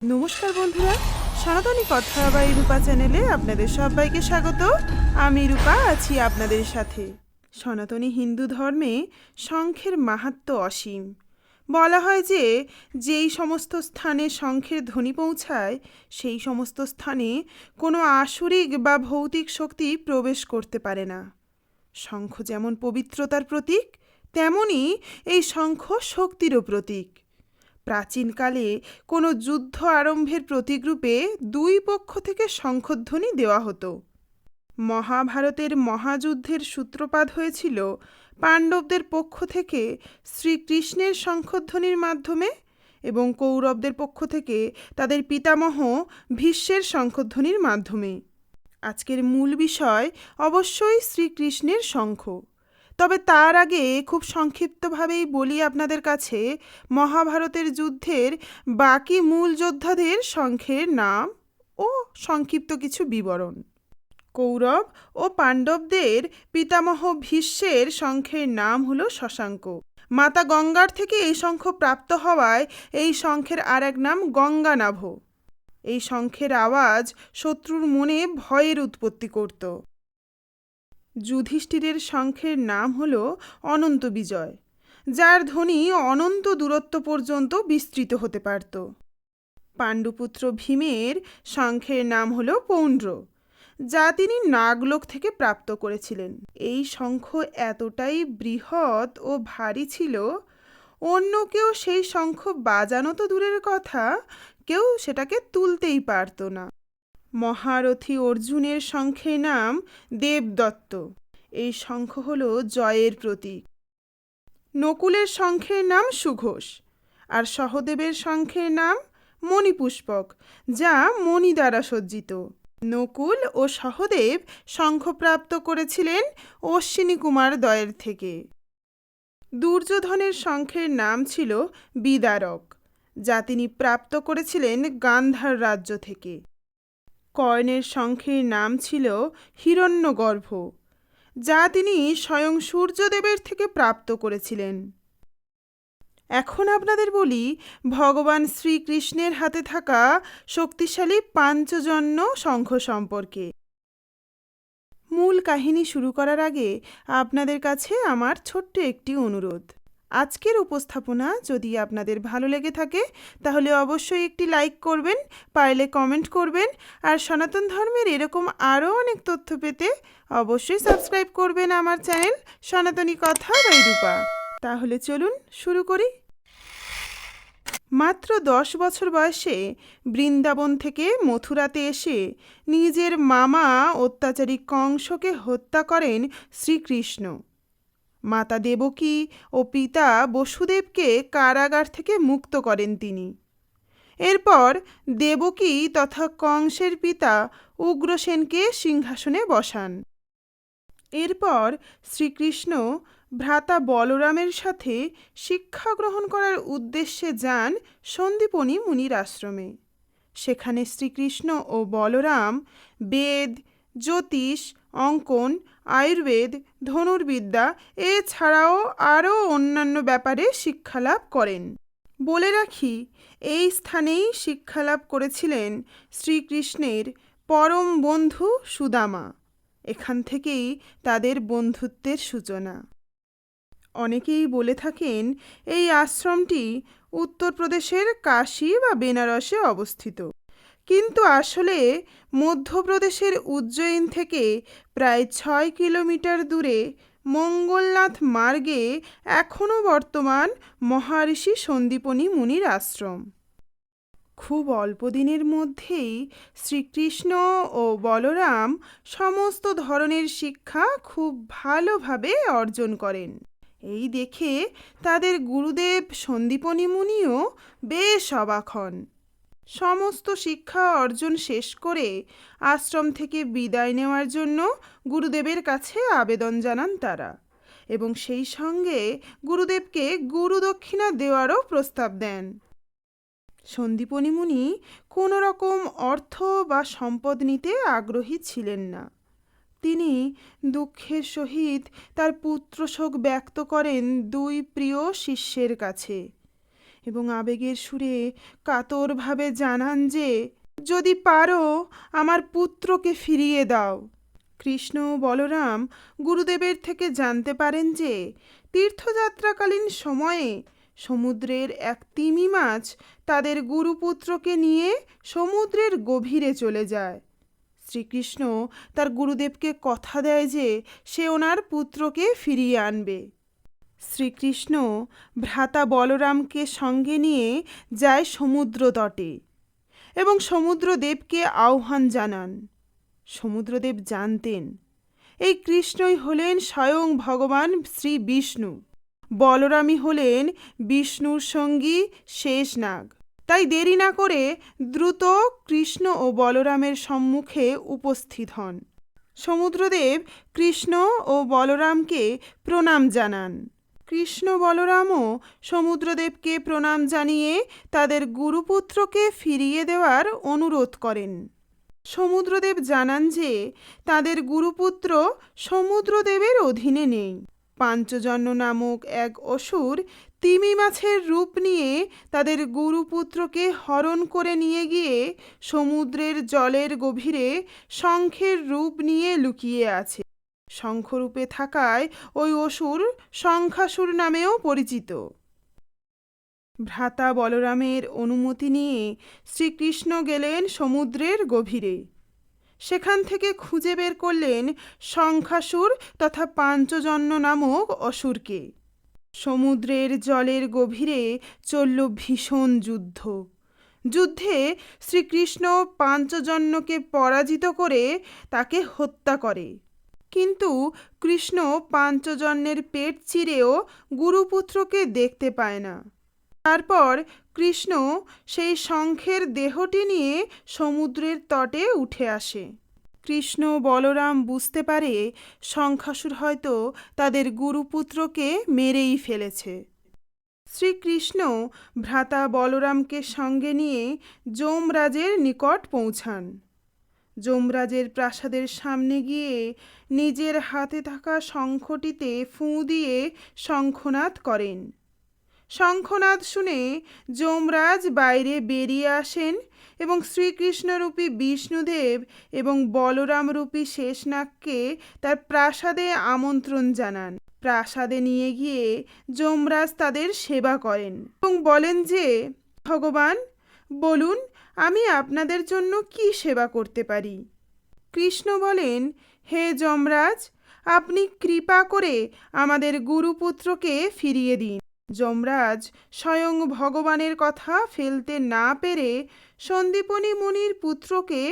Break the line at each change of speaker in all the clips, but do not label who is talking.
নমস্কার বন্ধুরা, সনাতনী কথা বা রূপা চ্যানেলে আপনাদের সবাইকে স্বাগত। আমি রূপা আছি আপনাদের সাথে। সনাতনী হিন্দু ধর্মে শঙ্খের মাহাত্ম্য অসীম। বলা হয় যে যেই সমস্ত স্থানে শঙ্খের ধ্বনি পৌঁছায় সেই সমস্ত স্থানে কোনো আসুরিক বা ভৌতিক শক্তি প্রবেশ করতে পারে না। শঙ্খ যেমন পবিত্রতার প্রতীক, তেমনি এই শঙ্খ শক্তিরও প্রতীক। প্রাচীনকালে কোনো যুদ্ধ আরম্ভের প্রতীকরূপে দুই পক্ষ থেকে শঙ্খধ্বনি দেওয়া হতো। মহাভারতের মহাযুদ্ধের সূত্রপাত হয়েছিল পাণ্ডবদের পক্ষ থেকে শ্রীকৃষ্ণের শঙ্খধ্বনির মাধ্যমে এবং কৌরবদের পক্ষ থেকে তাদের পিতামহ ভীষ্মের শঙ্খধ্বনির মাধ্যমে। আজকের মূল বিষয় অবশ্যই শ্রীকৃষ্ণের শঙ্খ। তবে তার আগে খুব সংক্ষিপ্তভাবেই বলি আপনাদের কাছে মহাভারতের যুদ্ধের বাকি মূল যোদ্ধাদের শঙ্খের নাম ও সংক্ষিপ্ত কিছু বিবরণ। কৌরব ও পাণ্ডবদের পিতামহ ভীষ্মের শঙ্খের নাম হলো শশাঙ্ক। মাতা গঙ্গার থেকে এই শঙ্খ প্রাপ্ত হওয়ায় এই শঙ্খের আর এক নাম গঙ্গানাভ। এই শঙ্খের আওয়াজ শত্রুর মনে ভয়ের উৎপত্তি করত। যুধিষ্ঠিরের শঙ্খের নাম হল অনন্ত বিজয়, যার ধ্বনি অনন্ত দূরত্ব পর্যন্ত বিস্তৃত হতে পারত। পাণ্ডুপুত্র ভীমের শঙ্খের নাম হল পৌণ্ড্র, যা তিনি নাগলোক থেকে প্রাপ্ত করেছিলেন। এই শঙ্খ এতটাই বৃহৎ ও ভারী ছিল, অন্য কেউ সেই শঙ্খ বাজানো তো দূরের কথা, কেউ সেটাকে তুলতেই পারত না। মহারথী অর্জুনের শঙ্খের নাম দেবদত্ত। এই শঙ্খ হল জয়ের প্রতীক। নকুলের শঙ্খের নাম সুঘোষ, আর সহদেবের শঙ্খের নাম মণিপুষ্পক, যা মণি দ্বারা সজ্জিত। নকুল ও সহদেব শঙ্খ প্রাপ্ত করেছিলেন অশ্বিনী কুমার দ্বয়ের থেকে। দুর্যোধনের শঙ্খের নাম ছিল বিদারক, যা তিনি প্রাপ্ত করেছিলেন গান্ধার রাজ্য থেকে। কর্ণের শঙ্খের নাম ছিল হিরণ্যগর্ভ, যা তিনি স্বয়ং সূর্যদেবের থেকে প্রাপ্ত করেছিলেন। এখন আপনাদের বলি ভগবান শ্রীকৃষ্ণের হাতে থাকা শক্তিশালী পাঞ্চজন্য শঙ্খ সম্পর্কে। মূল কাহিনী শুরু করার আগে আপনাদের কাছে আমার ছোট্ট একটি অনুরোধ। আজকের উপস্থাপনা যদি আপনাদের ভালো লেগে থাকে তাহলে অবশ্যই একটি লাইক করবেন, পারলে কমেন্ট করবেন, আর সনাতন ধর্মের এরকম আরও অনেক তথ্য পেতে অবশ্যই সাবস্ক্রাইব করবেন আমার চ্যানেল সনাতনী কথা বাই রূপা। তাহলে চলুন শুরু করি। মাত্র 10 বছর বয়সে বৃন্দাবন থেকে মথুরাতে এসে নিজের মামা অত্যাচারী কংসকে হত্যা করেন শ্রীকৃষ্ণ। মাতা দেবকী ও পিতা বসুদেবকে কারাগার থেকে মুক্ত করেন তিনি। এরপর দেবকী তথা কংসের পিতা উগ্রসেনকে সিংহাসনে বসান। এরপর শ্রীকৃষ্ণ ভ্রাতা বলরামের সাথে শিক্ষা গ্রহণ করার উদ্দেশ্যে যান সন্দীপনী মুনির আশ্রমে। সেখানে শ্রীকৃষ্ণ ও বলরাম বেদ, জ্যোতিষ, অঙ্কন, আয়ুর্বেদ, ধনুর্বিদ্যা এছাড়াও আরও অন্যান্য ব্যাপারে শিক্ষালাভ করেন। বলে রাখি, এই স্থানেই শিক্ষালাভ করেছিলেন শ্রীকৃষ্ণের পরম বন্ধু সুদামা। এখান থেকেই তাদের বন্ধুত্বের সূচনা। অনেকেই বলে থাকেন এই আশ্রমটি উত্তরপ্রদেশের কাশী বা বেনারসে অবস্থিত, কিন্তু আসলে মধ্যপ্রদেশের উজ্জয়িন থেকে প্রায় 6 কিলোমিটার দূরে মঙ্গলনাথ মার্গে এখনও বর্তমান মহারিষি সন্দীপনী মুনির আশ্রম। খুব অল্প দিনের মধ্যেই শ্রীকৃষ্ণ ও বলরাম সমস্ত ধরনের শিক্ষা খুব ভালোভাবে অর্জন করেন। এই দেখে তাদের গুরুদেব সন্দীপনী মুনিও বেশ অবাক হন। সমস্ত শিক্ষা অর্জন শেষ করে আশ্রম থেকে বিদায় নেওয়ার জন্য গুরুদেবের কাছে আবেদন জানান তারা, এবং সেই সঙ্গে গুরুদেবকে গুরুদক্ষিণা দেওয়ারও প্রস্তাব দেন। সন্দীপনী মুনি কোনো রকম অর্থ বা সম্পদ নিতে আগ্রহী ছিলেন না। তিনি দুঃখের সহিত তার পুত্রশোক ব্যক্ত করেন 2 প্রিয় শিষ্যের কাছে, এবং আবেগের সুরে কাতরভাবে জানান যে যদি পারো আমার পুত্রকে ফিরিয়ে দাও। কৃষ্ণ ও বলরাম গুরুদেবের থেকে জানতে পারেন যে তীর্থযাত্রাকালীন সময়ে সমুদ্রের এক তিমি মাছ তাদের গুরুপুত্রকে নিয়ে সমুদ্রের গভীরে চলে যায়। শ্রীকৃষ্ণ তার গুরুদেবকে কথা দেয় যে সে ওনার পুত্রকে ফিরিয়ে আনবে। শ্রীকৃষ্ণ ভ্রাতা বলরামকে সঙ্গে নিয়ে যায় সমুদ্র তটে এবং সমুদ্রদেবকে আহ্বান জানান। সমুদ্রদেব জানতেন এই কৃষ্ণই হলেন স্বয়ং ভগবান শ্রী বিষ্ণু, বলরামই হলেন বিষ্ণুর সঙ্গী শেষনাগ। তাই দেরি না করে দ্রুত কৃষ্ণ ও বলরামের সম্মুখে উপস্থিত হন। সমুদ্রদেব কৃষ্ণ ও বলরামকে প্রণাম জানান। কৃষ্ণ বলরামও সমুদ্রদেবকে প্রণাম জানিয়ে তাদের গুরুপুত্রকে ফিরিয়ে দেওয়ার অনুরোধ করেন। সমুদ্রদেব জানান যে তাদের গুরুপুত্র সমুদ্রদেবের অধীনে নেই। পাঞ্চজন্য নামক এক অসুর তিমি মাছের রূপ নিয়ে তাদের গুরুপুত্রকে হরণ করে নিয়ে গিয়ে সমুদ্রের জলের গভীরে শঙ্খের রূপ নিয়ে লুকিয়ে আছে। শঙ্খরূপে থাকায় ওই অসুর শঙ্খাসুর নামেও পরিচিত। ভ্রাতা বলরামের অনুমতি নিয়ে শ্রীকৃষ্ণ গেলেন সমুদ্রের গভীরে। সেখান থেকে খুঁজে বের করলেন শঙ্খাসুর তথা পাঞ্চজন্য নামক অসুরকে। সমুদ্রের জলের গভীরে চলল ভীষণ যুদ্ধ। যুদ্ধে শ্রীকৃষ্ণ পাঞ্চজন্যকে পরাজিত করে তাকে হত্যা করে, কিন্তু কৃষ্ণ পাঞ্চজন্যের পেট চিরেও গুরুপুত্রকে দেখতে পায় না। তারপর কৃষ্ণ সেই শঙ্খের দেহটি নিয়ে সমুদ্রের তটে উঠে আসে। কৃষ্ণ বলরাম বুঝতে পারে শঙ্খাসুর হয়তো তাদের গুরুপুত্রকে মেরেই ফেলেছে। শ্রীকৃষ্ণ ভ্রাতা বলরামকে সঙ্গে নিয়ে যমরাজের নিকট পৌঁছান। যমরাজের প্রাসাদের সামনে গিয়ে নিজের হাতে থাকা শঙ্খটিতে ফুঁ দিয়ে শঙ্খনাদ করেন। শঙ্খনাদ শুনে যমরাজ বাইরে বেরিয়ে আসেন এবং শ্রীকৃষ্ণরূপী বিষ্ণুদেব এবং বলরামরূপী শেষনাগকে তার প্রাসাদে আমন্ত্রণ জানান। প্রাসাদে নিয়ে গিয়ে যমরাজ তাদের সেবা করেন এবং বলেন যে ভগবান বলুন আমি আপনাদের জন্য কি সেবা করতে পারি। কৃষ্ণ বলেন, হে যমরাজ, আপনি কৃপা করে আমাদের গুরুপুত্রকে ফিরিয়ে দিন। যমরাজ স্বয়ং ভগবানের কথা ফেলতে না পেরে সন্দীপনী মুনির পুত্রকে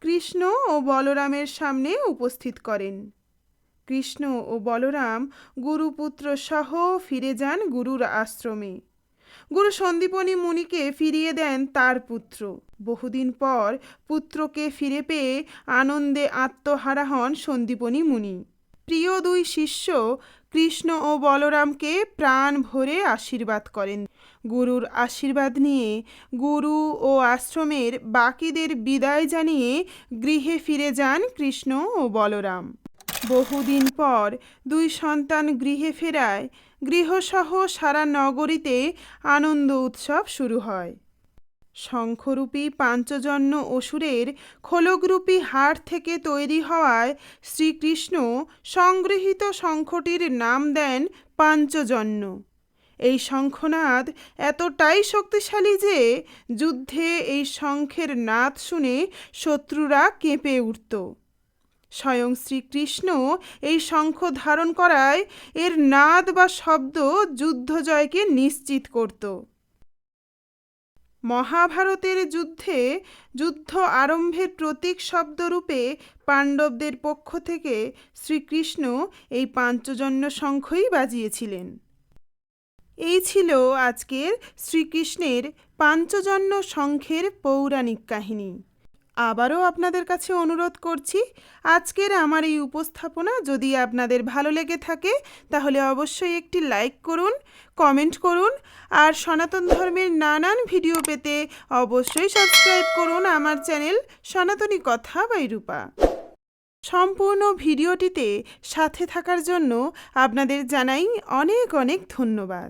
কৃষ্ণ ও বলরামের সামনে উপস্থিত করেন। কৃষ্ণ ও বলরাম গুরুপুত্র সহ ফিরে যান গুরুর আশ্রমে। গুরু সন্দীপনী মুনিকে ফিরিয়ে দেন তার পুত্র। বহুদিন পর পুত্রকে ফিরে পেয়ে আনন্দে আত্মহারা হন সন্দীপনী মুনি। প্রিয় দুই শিষ্য কৃষ্ণ ও বলরামকে প্রাণ ভরে আশীর্বাদ করেন। গুরুর আশীর্বাদ নিয়ে গুরু ও আশ্রমের বাকিদের বিদায় জানিয়ে গৃহে ফিরে যান কৃষ্ণ ও বলরাম। বহুদিন পর দুই সন্তান গৃহে ফেরায় গৃহসহ সারা নগরীতে আনন্দ উৎসব শুরু হয়। শঙ্খরূপী পাঞ্চজন্য অসুরের খোলকরূপী হাড় থেকে তৈরি হওয়ায় শ্রীকৃষ্ণ সংগৃহীত শঙ্খটির নাম দেন পাঞ্চজন্য। এই শঙ্খনাদ এতটাই শক্তিশালী যে যুদ্ধে এই শঙ্খের নাদ শুনে শত্রুরা কেঁপে উঠত। স্বয়ং শ্রীকৃষ্ণ এই শঙ্খ ধারণ করায় এর নাদ বা শব্দ যুদ্ধজয়কে নিশ্চিত করত। মহাভারতের যুদ্ধে যুদ্ধ আরম্ভের প্রতীক শব্দরূপে পাণ্ডবদের পক্ষ থেকে শ্রীকৃষ্ণ এই পাঞ্চজন্য শঙ্খই বাজিয়েছিলেন। এই ছিল আজকের শ্রীকৃষ্ণের পাঞ্চজন্য শঙ্খের পৌরাণিক কাহিনী। আবারও আপনাদের কাছে অনুরোধ করছি, আজকের আমার এই উপস্থাপনা যদি আপনাদের ভালো লেগে থাকে তাহলে অবশ্যই একটি লাইক করুন, কমেন্ট করুন আর সনাতন ধর্মের নানান ভিডিও পেতে অবশ্যই সাবস্ক্রাইব করুন আমার চ্যানেল সনাতনী কথা বাই রূপা। সম্পূর্ণ ভিডিওটিতে সাথে থাকার জন্য আপনাদের জানাই অনেক অনেক ধন্যবাদ।